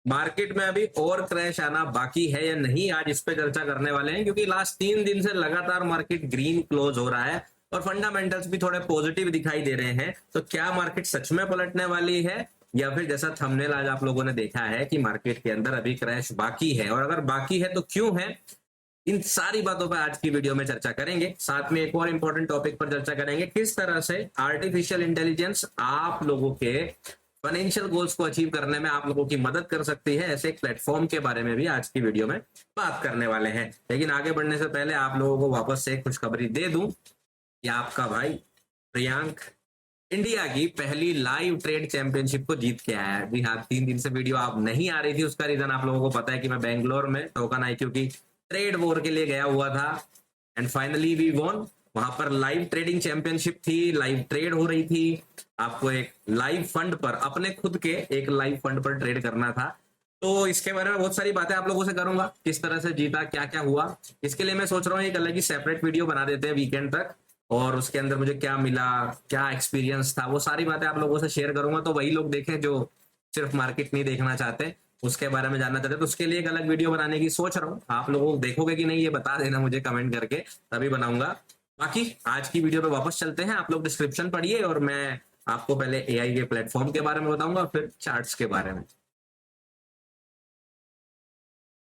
Market में अभी और क्रैश आना बाकी है या नहीं, आज इस पे चर्चा करने वाले हैं, क्योंकि लास्ट 3 दिन से लगातार मार्केट ग्रीन क्लोज हो रहा है और फंडामेंटल्स भी थोड़े पॉजिटिव दिखाई दे रहे हैं। तो क्या मार्केट सच में पलटने वाली है, या फिर जैसा थंबनेल आज आप लोगों ने देखा है कि मार्केट के अंदर अभी क्रैश बाकी है, और अगर बाकी है तो क्यों है, इन सारी बातों पर आज की वीडियो में चर्चा करेंगे। साथ में एक और इंपॉर्टेंट टॉपिक पर चर्चा करेंगे, किस तरह से आर्टिफिशियल इंटेलिजेंस आप लोगों के फाइनेंशियल गोल्स को अचीव करने में आप लोगों की मदद कर सकती है। ऐसे एक प्लेटफॉर्म के बारे में भी आज की वीडियो में बात करने वाले हैं। लेकिन आगे बढ़ने से पहले आप लोगों को वापस से एक खुशखबरी दे दूं कि आपका भाई प्रियांक इंडिया की पहली लाइव ट्रेड चैंपियनशिप को जीत के आया है। जी हाँ, 3 दिन से वीडियो आप नहीं आ रही थी, उसका रीजन आप लोगों को पता है कि मैं बेंगलोर में टोकन IQ की ट्रेड वॉर के लिए गया हुआ था एंड फाइनली वी वॉन। वहां पर लाइव ट्रेडिंग चैंपियनशिप थी, लाइव ट्रेड हो रही थी। आपको एक लाइव फंड पर, अपने खुद के एक लाइव फंड पर ट्रेड करना था। तो इसके बारे में बहुत सारी बातें आप लोगों से करूंगा, किस तरह से जीता, क्या क्या हुआ। इसके लिए मैं सोच रहा हूँ एक अलग ही सेपरेट वीडियो बना देते हैं वीकेंड तक, और उसके अंदर मुझे क्या मिला, क्या एक्सपीरियंस था, वो सारी बातें आप लोगों से शेयर करूंगा। तो वही लोग देखें जो सिर्फ मार्केट नहीं देखना चाहते, उसके बारे में जानना चाहते, तो उसके लिए एक अलग वीडियो बनाने की सोच रहा हूँ। आप लोगों को देखोगे कि नहीं ये बता देना मुझे कमेंट करके, तभी बनाऊंगा। बाकी आज की वीडियो पे वापस चलते हैं। आप लोग डिस्क्रिप्शन पढ़िए और मैं आपको पहले AI के प्लेटफॉर्म के बारे में बताऊंगा, फिर चार्ट्स के बारे में।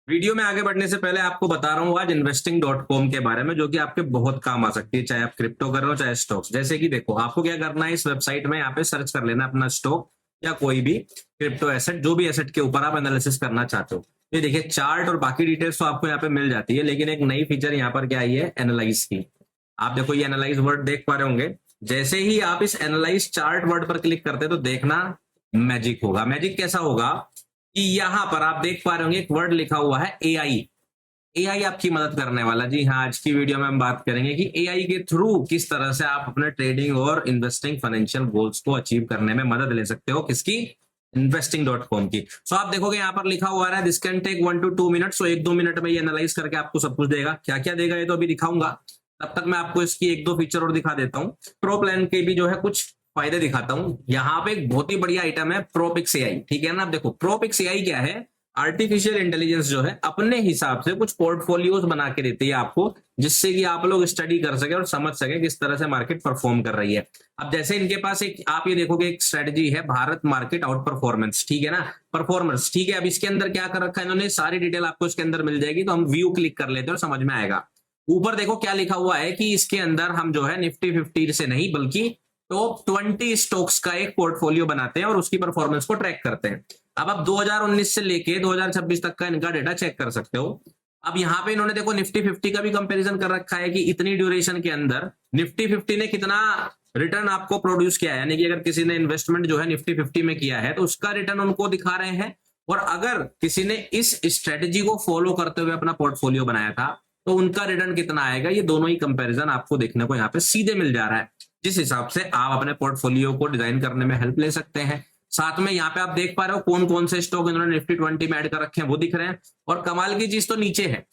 वीडियो में आगे बढ़ने से पहले आपको बता रहा हूँ आज investing.com के बारे में, जो कि आपके बहुत काम आ सकती है, चाहे आप क्रिप्टो कर रहे हो चाहे स्टॉक्स। जैसे कि देखो, आपको क्या करना है, इस वेबसाइट में यहाँ पे सर्च कर लेना अपना स्टॉक या कोई भी क्रिप्टो एसेट, जो भी एसेट के ऊपर आप एनालिसिस करना चाहते हो। ये देखिए, चार्ट और बाकी डिटेल्स तो आपको यहाँ पे मिल जाती है, लेकिन एक नई फीचर यहाँ पर क्या आई है, एनालाइज की। आप देखो ये एनालाइज वर्ड देख पा रहे होंगे। जैसे ही आप इस एनालाइज चार्ट वर्ड पर क्लिक करते हैं तो देखना मैजिक होगा। मैजिक कैसा होगा कि यहां पर आप देख पा रहे होंगे एक वर्ड लिखा हुआ है AI। AI आपकी मदद करने वाला। जी हाँ, आज की वीडियो में हम बात करेंगे कि AI के थ्रू किस तरह से आप अपने ट्रेडिंग और इन्वेस्टिंग फाइनेंशियल गोल्स को अचीव करने में मदद ले सकते हो। किसकी? investing.com की। सो आप देखोगे यहाँ पर लिखा हुआ है this can take 1 to 2 minute. So 1-2 minute में ये एनालाइज करके आपको सब कुछ देगा। क्या क्या देगा ये तो अभी दिखाऊंगा। तब तक मैं आपको इसकी 1-2 फीचर और दिखा देता हूँ। प्रो प्लान के भी जो है कुछ फायदे दिखाता हूँ। यहाँ पे एक बहुत ही बढ़िया आइटम है प्रोपिक्स AI, ठीक है ना। आप देखो प्रोपिक्स AI क्या है, आर्टिफिशियल इंटेलिजेंस जो है अपने हिसाब से कुछ पोर्टफोलियोज बना के देती है आपको, जिससे कि आप लोग स्टडी कर सके और समझ सके किस तरह से मार्केट परफॉर्म कर रही है। अब जैसे इनके पास एक, आप ये देखोगे एक स्ट्रेटजी है, भारत मार्केट आउट परफॉर्मेंस, ठीक है ना, परफॉर्मेंस, ठीक है। अब इसके अंदर क्या कर रखा है इन्होंने, सारी डिटेल आपको इसके अंदर मिल जाएगी। तो हम व्यू क्लिक कर लेते हैं और समझ में आएगा। ऊपर देखो क्या लिखा हुआ है कि इसके अंदर हम जो है निफ्टी 50 से नहीं बल्कि टॉप 20 स्टॉक्स का एक पोर्टफोलियो बनाते हैं और उसकी परफॉर्मेंस को ट्रैक करते हैं। अब आप 2019 से लेके 2026 तक का इनका डेटा चेक कर सकते हो। अब यहाँ पे इन्होंने देखो निफ्टी 50 का भी कंपैरिजन कर रखा है कि इतनी ड्यूरेशन के अंदर निफ्टी 50 ने कितना रिटर्न आपको प्रोड्यूस किया है। यानी कि अगर किसी ने इन्वेस्टमेंट जो है निफ्टी 50 में किया है तो उसका रिटर्न उनको दिखा रहे हैं, और अगर किसी ने इस स्ट्रेटेजी को फॉलो करते हुए अपना पोर्टफोलियो बनाया था तो उनका रिटर्न कितना आएगा, ये दोनों ही कंपैरिजन आपको देखने को यहाँ पे सीधे मिल जा रहा है, जिस हिसाब से आप अपने पोर्टफोलियो को डिजाइन करने में हेल्प ले सकते हैं। साथ में यहाँ पे आप देख पा रहे हो कौन कौन से स्टॉक इन्होंने निफ्टी 20 में ऐड कर रखे हैं, वो दिख रहे हैं। और कमाल की चीज तो नीचे है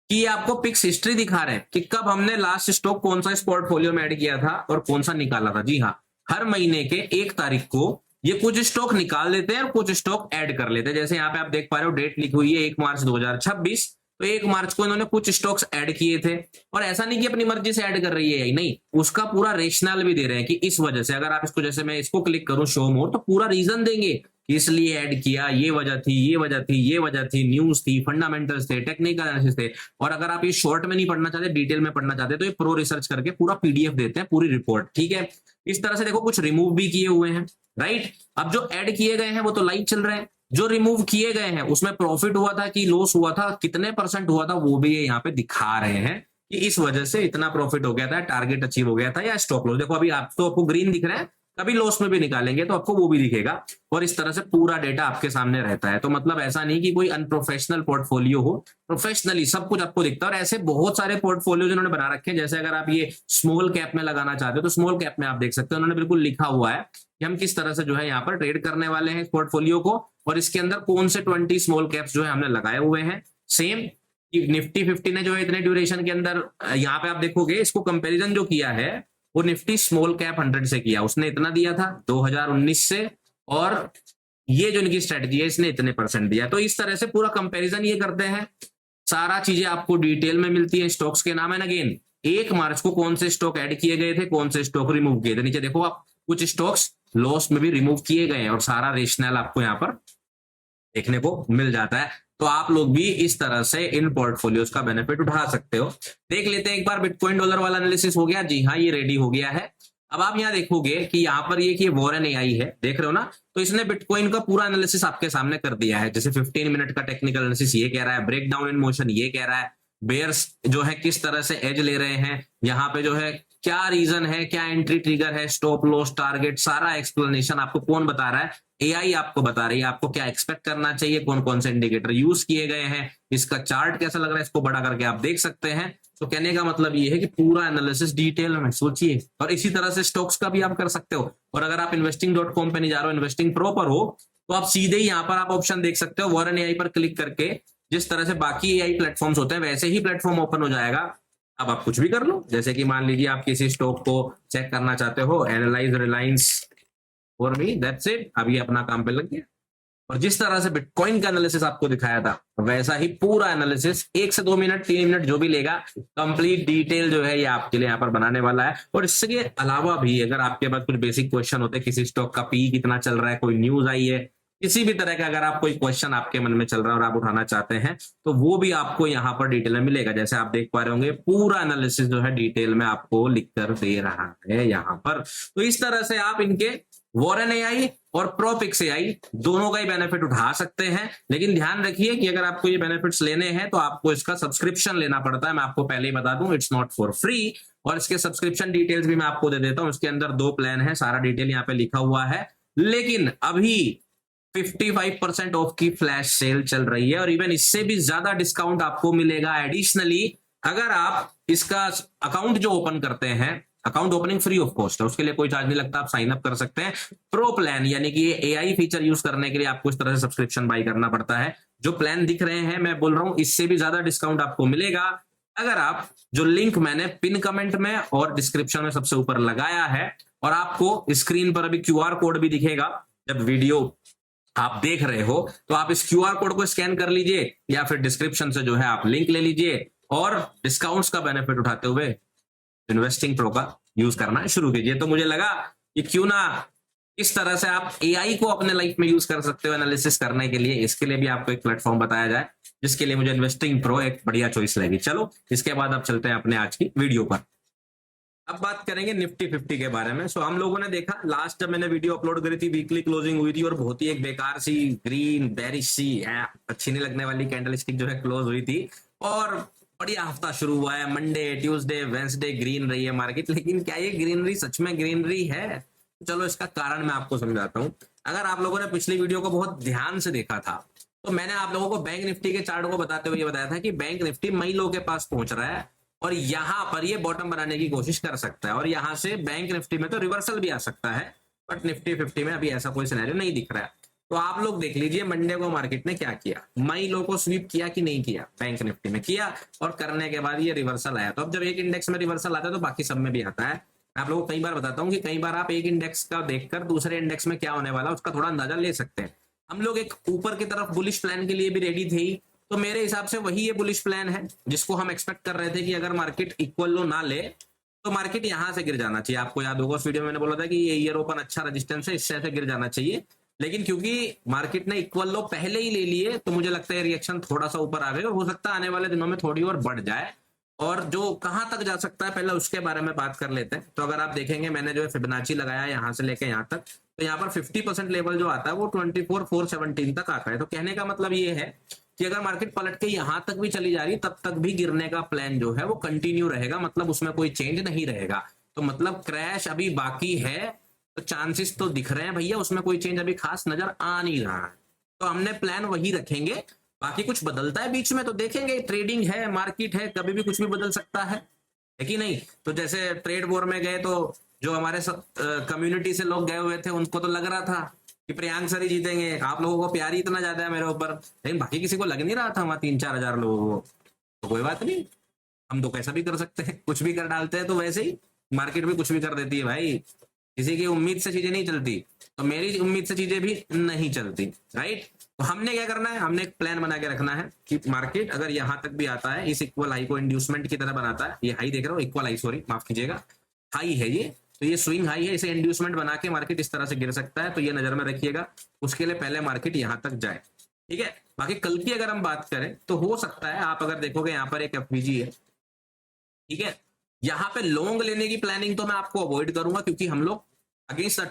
कि ये आपको पिक्स हिस्ट्री दिखा रहे हैं कि कब हमने लास्ट स्टॉक कौन सा इस पोर्टफोलियो में ऐड किया था और कौन सा निकाला था। जी हाँ, हर महीने के 1 तारीख को ये कुछ स्टॉक निकाल लेते हैं और कुछ स्टॉक ऐड कर लेते हैं। जैसे यहाँ पे आप देख पा रहे हो डेट लिखी हुई है 1 मार्च 2026। तो 1 मार्च को इन्होंने कुछ स्टॉक्स ऐड किए थे, और ऐसा नहीं कि अपनी मर्जी से ऐड कर रही है, नहीं, उसका पूरा रेशनल भी दे रहे हैं कि इस वजह से। अगर आप इसको, जैसे मैं इसको क्लिक करूं शो मोर, तो पूरा रीजन देंगे कि इसलिए ऐड किया, ये वजह थी, ये वजह थी, ये वजह थी, न्यूज थी, फंडामेंटल्स थे, टेक्निकल एनालिसिस थे। और अगर आप ये शॉर्ट में नहीं पढ़ना चाहते, डिटेल में पढ़ना चाहते, तो ये प्रो रिसर्च करके पूरा PDF देते हैं, पूरी रिपोर्ट, ठीक है। इस तरह से देखो कुछ रिमूव भी किए हुए हैं, राइट। अब जो ऐड किए गए हैं वो तो लाइव चल रहे हैं, जो रिमूव किए गए हैं उसमें प्रॉफिट हुआ था कि लॉस हुआ था, कितने % हुआ था, वो भी ये यहाँ पे दिखा रहे हैं कि इस वजह से इतना प्रॉफिट हो गया था, टारगेट अचीव हो गया था, या स्टॉप लॉस। देखो अभी आप तो आपको ग्रीन दिख रहा है, कभी लॉस में भी निकालेंगे तो आपको वो भी दिखेगा, और इस तरह से पूरा डेटा आपके सामने रहता है। तो मतलब ऐसा नहीं कि कोई अनप्रोफेशनल पोर्टफोलियो हो, प्रोफेशनली सब कुछ आपको दिखता है। और ऐसे बहुत सारे पोर्टफोलियो जिन्होंने बना रखे हैं, जैसे अगर आप ये स्मॉल कैप में लगाना चाहते हो तो स्मॉल कैप में आप देख सकते हो, उन्होंने बिल्कुल लिखा हुआ है कि हम किस तरह से जो है यहाँ पर ट्रेड करने वाले हैं इस पोर्टफोलियो को, और इसके अंदर कौन से 20 स्मॉल कैप्स जो है हमने लगाए हुए हैं। सेम निफ्टी 50 ने जो है इतने ड्यूरेशन के अंदर, यहाँ पे आप देखोगे इसको कंपैरिजन जो किया है वो निफ्टी स्मॉल कैप 100 से किया, उसने इतना दिया था 2019 से, और ये जो इनकी स्ट्रेटजी है इसने इतने परसेंट दिया। तो इस तरह से पूरा कंपैरिजन ये करते हैं, सारा चीजें आपको डिटेल में मिलती है, स्टॉक्स के नाम। एंड अगेन 1 मार्च को कौन से स्टॉक ऐड किए गए थे, कौन से स्टॉक रिमूव किए थे, नीचे देखो आप कुछ स्टॉक्स लॉस में भी रिमूव किए गए हैं और सारा रेशनल आपको यहाँ पर देखने को मिल जाता है। तो आप लोग भी इस तरह से इन पोर्टफोलियोज का बेनिफिट उठा सकते हो। देख लेते हैं एक बार, बिटकॉइन डॉलर वाला एनालिसिस हो गया, जी हाँ ये रेडी हो गया है। अब आप यहाँ देखोगे कि यहाँ पर ये कि वॉरेन एआई है, देख रहे हो ना, तो इसने बिटकॉइन का पूरा एनालिसिस आपके सामने कर दिया है। जैसे 15 मिनट का टेक्निकल एनालिसिस ये कह रहा है, ब्रेक डाउन इन मोशन ये कह रहा है, बेयर्स जो है किस तरह से एज ले रहे हैं, यहाँ पे जो है क्या रीजन है, क्या एंट्री ट्रिगर है, स्टॉप लॉस टारगेट, सारा एक्सप्लेनेशन आपको कौन बता रहा है, एआई आपको बता रही है। आपको क्या एक्सपेक्ट करना चाहिए, कौन कौन से इंडिकेटर यूज किए गए हैं, इसका चार्ट कैसा लग रहा है, इसको बड़ा करके आप देख सकते हैं। तो कहने का मतलब ये है कि पूरा एनालिसिस डिटेल में सोचिए, और इसी तरह से स्टॉक्स का भी आप कर सकते हो। और अगर आप investing.com पे नहीं जा रहे हो, इन्वेस्टिंग प्रो पर हो, तो आप सीधे ही यहाँ पर आप ऑप्शन देख सकते हो, वॉरेन एआई पर क्लिक करके जिस तरह से बाकी एआई प्लेटफॉर्म्स होते हैं वैसे ही प्लेटफॉर्म ओपन हो जाएगा। अब आप कुछ भी कर लो, जैसे कि मान लीजिए आप किसी स्टॉक को चेक करना चाहते हो, analyse Reliance for me, that's it, अभी अपना काम पे लग गया। और जिस तरह से बिटकॉइन का एनालिसिस आपको दिखाया था वैसा ही पूरा एनालिसिस 1 से 2 मिनट 3 मिनट जो भी लेगा, कंप्लीट डिटेल जो है ये आपके लिए यहाँ पर बनाने वाला है। और इसके अलावा भी अगर आपके पास कुछ बेसिक क्वेश्चन होते हैं, किसी स्टॉक का पी कितना चल रहा है, कोई न्यूज आई है, किसी भी तरह का अगर आप कोई क्वेश्चन आपके मन में चल रहा है और आप उठाना चाहते हैं, तो वो भी आपको यहाँ पर डिटेल में मिलेगा। जैसे आप देख पा रहे होंगे पूरा एनालिसिस जो है डिटेल में आपको लिख कर दे रहा है यहाँ पर। तो इस तरह से आप इनके वॉरेन एआई और प्रोपिक्स एआई दोनों का ही बेनिफिट उठा सकते हैं। लेकिन ध्यान रखिए कि अगर आपको ये बेनिफिट्स लेने हैं तो आपको इसका सब्सक्रिप्शन लेना पड़ता है। मैं आपको पहले ही बता दूं, इट्स नॉट फॉर फ्री। और इसके सब्सक्रिप्शन डिटेल्स भी मैं आपको दे देता हूं। इसके अंदर 2 प्लान है, सारा डिटेल यहाँ पे लिखा हुआ है। लेकिन अभी 55% ऑफ की फ्लैश सेल चल रही है और इवन इससे भी ज्यादा डिस्काउंट आपको मिलेगा एडिशनली अगर आप इसका अकाउंट जो ओपन करते हैं। Account opening free of cost है, उसके लिए कोई चार्ज नहीं लगता, आप साइन अप कर सकते हैं। प्रो प्लान यानी कि एआई फीचर यूज करने के लिए आपको इस तरह से सब्सक्रिप्शन बाय करना पड़ता है। जो प्लान दिख रहे हैं मैं बोल रहा हूं इससे भी ज्यादा डिस्काउंट आपको मिलेगा अगर आप जो लिंक मैंने पिन कमेंट में और डिस्क्रिप्शन में सबसे ऊपर लगाया है, और आपको स्क्रीन पर अभी क्यूआर कोड भी दिखेगा जब वीडियो आप देख रहे हो, तो आप इस क्यूआर कोड को स्कैन कर लीजिए या फिर डिस्क्रिप्शन से जो है आप लिंक ले लीजिए और डिस्काउंट्स का बेनिफिट उठाते हुए इन्वेस्टिंग प्रो का यूज करना शुरू कीजिए। तो मुझे लगा कि क्यों ना इस तरह से आप एआई को अपने लाइफ में यूज कर सकते हो एनालिसिस करने के लिए, इसके लिए भी आपको एक प्लेटफॉर्म बताया जाए, जिसके लिए मुझे इन्वेस्टिंग प्रो एक बढ़िया चॉइस लगी। चलो इसके बाद अब चलते हैं अपने आज की वीडियो पर। अब बात करेंगे निफ्टी 50 के बारे में। सो हम लोगों ने देखा लास्ट जब मैंने वीडियो अपलोड करी थी, वीकली क्लोजिंग हुई थी और बहुत ही एक बेकार सी ग्रीन बेरिश सी अच्छी नहीं लगने वाली कैंडल स्टिक जो है क्लोज हुई थी। और बढ़िया हफ्ता शुरू हुआ है, मंडे ट्यूसडे वेंसडे ग्रीन रही है मार्केट। लेकिन क्या ये ग्रीनरी सच में ग्रीनरी है? चलो इसका कारण मैं आपको समझाता हूँ। अगर आप लोगों ने पिछली वीडियो को बहुत ध्यान से देखा था तो मैंने आप लोगों को बैंक निफ्टी के चार्ट को बताते हुए ये बताया था कि बैंक निफ्टी मई लो के पास पहुंच रहा है और यहां पर ये बॉटम बनाने की कोशिश कर सकता है और यहां से बैंक निफ्टी में तो रिवर्सल भी आ सकता है, बट निफ्टी 50 में अभी ऐसा कोई सिनेरियो नहीं दिख रहा है। तो आप लोग देख लीजिए मंडे को मार्केट ने क्या किया, मई लो को स्वीप किया कि नहीं किया? बैंक निफ्टी में किया और करने के बाद ये रिवर्सल आया। तो अब जब एक इंडेक्स में रिवर्सल आता है तो बाकी सब में भी आता है। आप लोगों को कई बार बताता हूँ कि कई बार आप एक इंडेक्स का देखकर दूसरे इंडेक्स में क्या होने वाला उसका थोड़ा अंदाजा ले सकते हैं। हम लोग एक ऊपर की तरफ बुलिश प्लान के लिए भी रेडी थे, तो मेरे हिसाब से वही ये बुलिश प्लान है जिसको हम एक्सपेक्ट कर रहे थे कि अगर मार्केट इक्वल लो ना ले तो मार्केट यहां से गिर जाना चाहिए। आपको याद होगा उस वीडियो में मैंने बोला था कि ये ईयर ओपन अच्छा रेजिस्टेंस है, इससे ऐसे गिर जाना चाहिए। लेकिन क्योंकि मार्केट ने इक्वल लो पहले ही ले लिए तो मुझे लगता है रिएक्शन थोड़ा सा ऊपर आ गए और हो सकता है आने वाले दिनों में थोड़ी और बढ़ जाए। और जो कहां तक जा सकता है पहले उसके बारे में बात कर लेते हैं। तो अगर आप देखेंगे मैंने जो है फिबोनाची लगाया यहां से लेके यहां तक, तो यहाँ पर 50% लेवल जो आता है वो 24,417 तक आता है। तो कहने का मतलब ये है कि अगर मार्केट पलट के यहां तक भी चली जा रही तब तक भी गिरने का प्लान जो है वो कंटिन्यू रहेगा, मतलब उसमें कोई चेंज नहीं रहेगा। तो मतलब क्रैश अभी बाकी है, तो चांसेस तो दिख रहे हैं भैया, उसमें कोई चेंज अभी खास नजर आ नहीं रहा है। तो हमने प्लान वही रखेंगे, बाकी कुछ बदलता है बीच में तो देखेंगे। ट्रेडिंग है, मार्केट है, कभी भी कुछ भी बदल सकता है कि नहीं? तो जैसे ट्रेड वॉर में गए तो जो हमारे कम्युनिटी से लोग गए हुए थे उनको तो लग रहा था कि प्रियांक सर ही जीतेंगे, आप लोगों को प्यार ही इतना ज्यादा है मेरे ऊपर, लेकिन बाकी किसी को लग नहीं रहा था वहां 3-4 हजार लोगों को। तो कोई बात नहीं, हम तो कैसा भी कर सकते हैं, कुछ भी कर डालते हैं। तो वैसे ही मार्केट भी कुछ भी कर देती है भाई, किसी की उम्मीद से चीजें नहीं चलती। तो मेरी उम्मीद से चीजें भी नहीं चलती, राइट। तो हमने क्या करना है, हमने एक प्लान बना के रखना है कि मार्केट अगर यहां तक भी आता है, इस इक्वल हाई को इंड्यूसमेंट की तरह बनाता है, ये हाई देख रहा हूँ, इक्वल हाई, सॉरी माफ कीजिएगा, हाई है ये, तो ये स्विंग हाई है, इसे इंड्यूसमेंट बना के मार्केट इस तरह से गिर सकता है, तो ये नजर में रखिएगा। उसके लिए पहले मार्केट यहां तक जाए, ठीक है। बाकी कल की अगर हम बात करें तो हो सकता है, आप अगर देखोगे यहाँ पर एक एफवीजी है, ठीक है, यहां पे लॉन्ग लेने की प्लानिंग तो मैं आपको अवॉइड करूंगा, क्योंकि हम लोग अगेंस्ट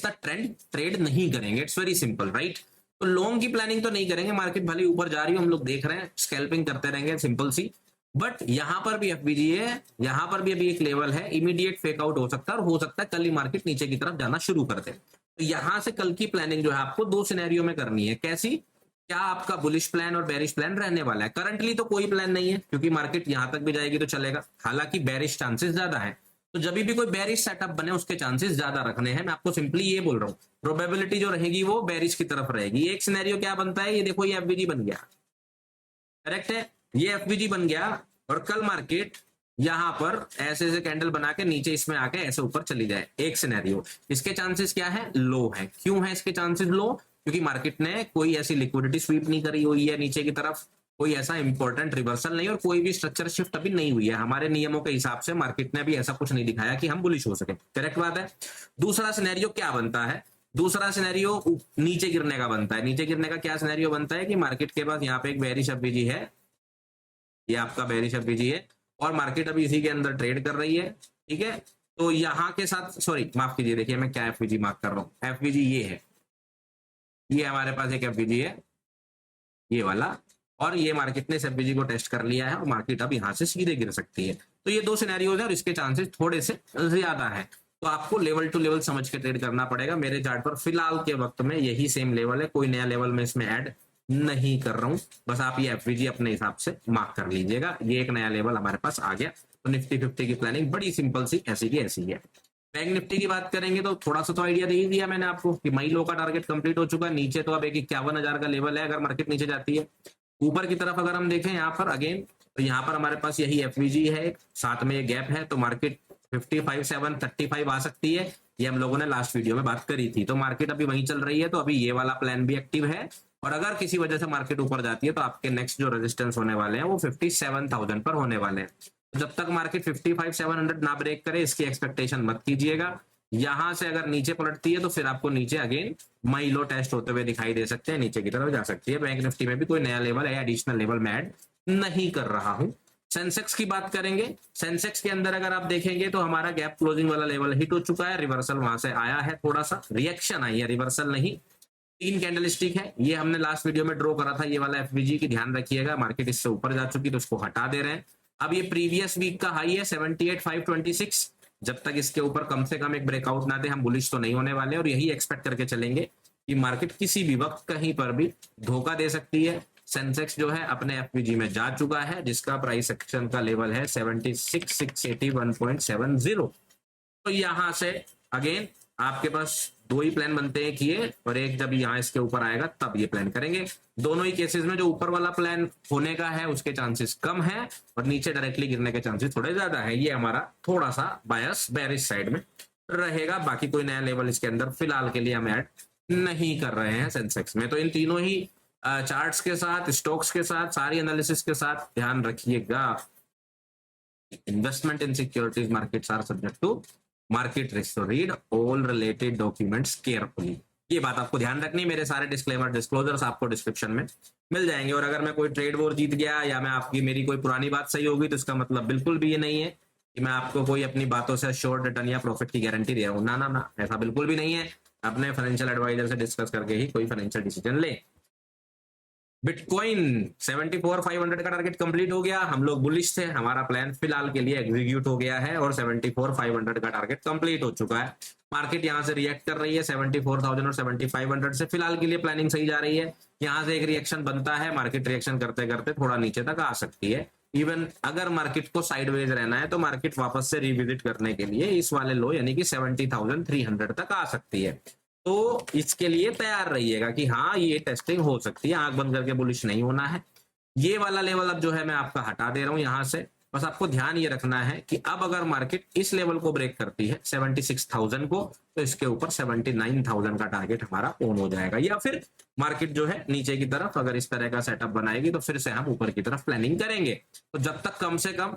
द ट्रेंड ट्रेड नहीं करेंगे, इट्स वेरी सिंपल, राइट। तो लॉन्ग की प्लानिंग तो नहीं करेंगे, मार्केट भले ऊपर जा रही हो, हम लोग देख रहे हैं, स्कैल्पिंग करते रहेंगे, सिंपल सी। बट यहां पर भी एफबीजी है, यहां पर भी अभी एक लेवल है, इमीडिएट फेक आउट हो सकता है, और हो सकता है कल ही मार्केट नीचे की तरफ जाना शुरू कर दे। तो यहां से कल की प्लानिंग जो है आपको दो सिनेरियो में करनी है। कैसी? क्या आपका बुलिश प्लान और बेरिश प्लान रहने वाला है? करंटली तो कोई प्लान नहीं है, क्योंकि मार्केट यहां तक भी जाएगी तो चलेगा, हालांकि बेरिश चांसेस ज्यादा है। तो जब भी कोई बेरिश सेटअप बने उसके चांसेस ज्यादा रखने हैं, मैं आपको सिंपली ये बोल रहा हूँ, प्रोबेबिलिटी जो रहेगी वो बेरिश की तरफ रहेगी। एक सिनेरियो क्या बनता है, ये देखो, ये एफबीजी बन गया, करेक्ट है, ये एफबीजी बन गया, और कल मार्केट यहां पर ऐसे ऐसे कैंडल बना के नीचे इसमें आके ऐसे ऊपर चली जाए, एक सिनेरियो। इसके चांसेस क्या है? लो है। क्यों है इसके चांसेस लो? क्योंकि मार्केट ने कोई ऐसी लिक्विडिटी स्वीप नहीं करी हुई है नीचे की तरफ, कोई ऐसा इंपॉर्टेंट रिवर्सल नहीं, और कोई भी स्ट्रक्चर शिफ्ट अभी नहीं हुई है। हमारे नियमों के हिसाब से मार्केट ने अभी ऐसा कुछ नहीं दिखाया कि हम बुलिश हो सके, करेक्ट बात है। दूसरा सिनेरियो क्या बनता है? दूसरा सिनेरियो नीचे गिरने का बनता है। नीचे गिरने का क्या सिनेरियो बनता है कि मार्केट के पास यहाँ पे एक बेरिश एफबीजी है, ये आपका बेरिश एफबीजी है, और मार्केट अभी इसी के अंदर ट्रेड कर रही है, ठीक है। तो यहां के साथ, सॉरी माफ कीजिए, देखिए मैं क्या एफबीजी मार्क कर रहा हूं, एफबीजी ये है, ये हमारे पास एक एफबीजी है, ये वाला, और ये मार्केट ने इस एफबीजी को टेस्ट कर लिया है, और मार्केट अब यहां से सीधे गिर सकती है। तो ये दो सिनेरियोज है, और इसके चांसेस थोड़े से ज्यादा है। तो आपको लेवल टू लेवल समझ के ट्रेड करना पड़ेगा। मेरे चार्ट पर फिलहाल के वक्त में यही सेम लेवल है, कोई नया लेवल में इसमें ऐड नहीं कर रहा हूं, बस आप ये एफबीजी अपने हिसाब से मार्क कर लीजिएगा। ये एक नया लेवल हमारे पास आ गया। तो निफ्टी 50 की प्लानिंग बड़ी सिंपल सी ऐसी की ऐसी है। बैंक निफ्टी की बात करेंगे तो थोड़ा सा तो आइडिया दे ही दिया मैंने आपको कि मई लो का टारगेट कंप्लीट हो चुका है। नीचे तो अब एक 51,000 का लेवल है अगर मार्केट नीचे जाती है। ऊपर की तरफ अगर हम देखें यहाँ पर अगेन, तो यहाँ पर हमारे पास यही एफबीजी है, साथ में ये गैप है, तो मार्केट 55,735 आ सकती है। ये हम लोगों ने लास्ट वीडियो में बात करी थी। तो मार्केट अभी वहीं चल रही है, तो अभी ये वाला प्लान भी एक्टिव है। और अगर किसी वजह से मार्केट ऊपर जाती है तो आपके नेक्स्ट जो रेजिस्टेंस होने वाले हैं वो 57,000 पर होने वाले हैं। जब तक मार्केट 55,700 ना ब्रेक करे इसकी एक्सपेक्टेशन मत कीजिएगा। यहां से अगर नीचे पलटती है तो फिर आपको नीचे अगेन मई लो टेस्ट होते हुए दिखाई दे सकते हैं, नीचे की तरफ जा सकती है। बैंक निफ्टी में भी कोई नया लेवल है, एडिशनल लेवल में ऐड नहीं कर रहा हूं। सेंसेक्स की बात करेंगे, सेंसेक्स के अंदर अगर आप देखेंगे तो हमारा गैप क्लोजिंग वाला लेवल हिट हो चुका है, रिवर्सल वहां से आया है, थोड़ा सा रिएक्शन आई है, रिवर्सल नहीं। 3 कैंडल स्टिक है, ये हमने लास्ट वीडियो में ड्रॉ करा था, ये वाला एफबीजी की ध्यान रखिएगा। मार्केट इससे ऊपर जा चुकी तो उसको हटा दे रहे हैं। अब ये प्रीवियस वीक का हाई है 78,526, जब तक इसके ऊपर कम से कम एक ब्रेकआउट ना दे हम बुलिश तो नहीं होने वाले, और यही एक्सपेक्ट करके चलेंगे कि मार्केट किसी भी वक्त कहीं पर भी धोखा दे सकती है। सेंसेक्स जो है अपने एफपीजी में जा चुका है, जिसका प्राइस एक्शन का लेवल है 76,681.70। तो यहां से अगेन आपके पास दो ही प्लान बनते हैं किए, और एक जब यहाँ इसके ऊपर आएगा तब ये प्लान करेंगे। दोनों ही केसेस में जो ऊपर वाला प्लान होने का है उसके चांसेस कम है, और नीचे डायरेक्टली गिरने के चांसेस थोड़े ज्यादा है। ये हमारा थोड़ा सा बायस बेरिश साइड में रहेगा। बाकी कोई नया लेवल इसके अंदर फिलहाल के लिए हम ऐड नहीं कर रहे हैं सेंसेक्स में। तो इन तीनों ही चार्ट्स के साथ, स्टॉक्स के साथ, सारी एनालिसिस के साथ ध्यान रखिएगा, investment in securities markets are subject to market risk, read all related documents carefully. ये बात आपको ध्यान रखनी। मेरे सारे डिस्क्लेमर डिस्क्लोजर्स आपको डिस्क्रिप्शन में मिल जाएंगे। और अगर मैं कोई ट्रेड वॉर जीत गया या मैं आपकी मेरी कोई पुरानी बात सही होगी तो इसका मतलब बिल्कुल भी ये नहीं है कि मैं आपको कोई अपनी बातों से श्योर रिटर्न या प्रॉफिट की गारंटी दे रहा हूँ। ना ना ना, ऐसा बिल्कुल भी नहीं है। अपने फाइनेंशियल एडवाइजर से डिस्कस करके ही कोई फाइनेंशियल डिसीजन ले। बिटकॉइन 74,500 का टारगेट कंप्लीट हो गया, हम लोग बुलिश थे, हमारा प्लान फिलहाल के लिए एग्जीक्यूट हो गया है और 74,500 का टारगेट कंप्लीट हो चुका है। मार्केट यहां से रिएक्ट कर रही है 74,000 और 7500 से, फिलहाल के लिए प्लानिंग सही जा रही है। यहां से एक रिएक्शन बनता है, मार्केट रिएक्शन करते करते थोड़ा नीचे तक आ सकती है। इवन अगर मार्केट को साइडवेज रहना है तो मार्केट वापस से रिविजिट करने के लिए इस वाले लो यानी कि 70,300 तक आ सकती है। तो इसके लिए तैयार रहिएगा कि हाँ ये टेस्टिंग हो सकती है, आंख बंद करके बुलिश नहीं होना है। ये वाला लेवल अब जो है मैं आपका हटा दे रहा हूं यहां से, बस आपको ध्यान ये रखना है कि अब अगर मार्केट इस लेवल को ब्रेक करती है 76,000 को, तो इसके ऊपर 79,000 का टारगेट हमारा ऑन हो जाएगा, या फिर मार्केट जो है नीचे की तरफ अगर इस तरह का सेटअप बनाएगी तो फिर से हम ऊपर की तरफ प्लानिंग करेंगे। तो जब तक कम से कम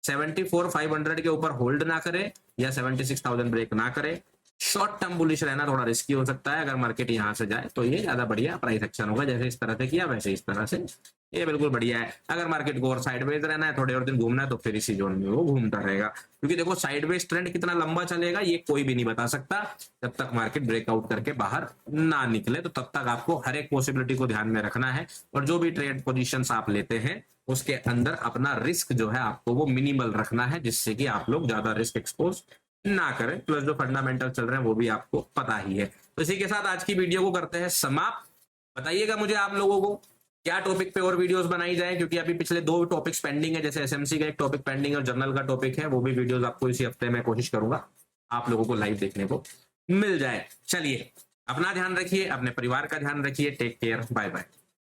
74,500 के ऊपर होल्ड ना करे या 76,000 ब्रेक ना करे, शॉर्ट टर्म बुलिश रहना थोड़ा रिस्की हो सकता है। अगर मार्केट यहां से जाए तो ये ज्यादा बढ़िया प्राइस एक्शन होगा, जैसे इस तरह से किया वैसे इस तरह से ये बिल्कुल बढ़िया है। अगर मार्केट को और साइडवेज रहना है, थोड़े और दिन घूमना है, तो फिर इसी जोन में वो घूमता रहेगा, क्योंकि देखो साइडवेज ट्रेंड कितना लंबा चलेगा ये कोई भी नहीं बता सकता। जब तक मार्केट ब्रेकआउट करके बाहर ना निकले तो तब तक आपको हर एक पॉसिबिलिटी को ध्यान में रखना है, और जो भी ट्रेड पोजिशन आप लेते हैं उसके अंदर अपना रिस्क जो है आपको वो मिनिमल रखना है, जिससे कि आप लोग ज्यादा रिस्क एक्सपोज ना करें। प्लस जो फंडामेंटल चल रहे हैं वो भी आपको पता ही है। तो इसी के साथ आज की वीडियो को करते हैं समाप्त। बताइएगा मुझे आप लोगों को क्या टॉपिक पे और वीडियोस बनाई जाए, क्योंकि अभी पिछले 2 टॉपिक्स पेंडिंग है, जैसे एसएमसी का एक टॉपिक पेंडिंग है और जर्नल का टॉपिक है, वो भी वीडियोस आपको इसी हफ्ते में कोशिश करूंगा आप लोगों को लाइव देखने को मिल जाए। चलिए, अपना ध्यान रखिए, अपने परिवार का ध्यान रखिए, टेक केयर, बाय बाय।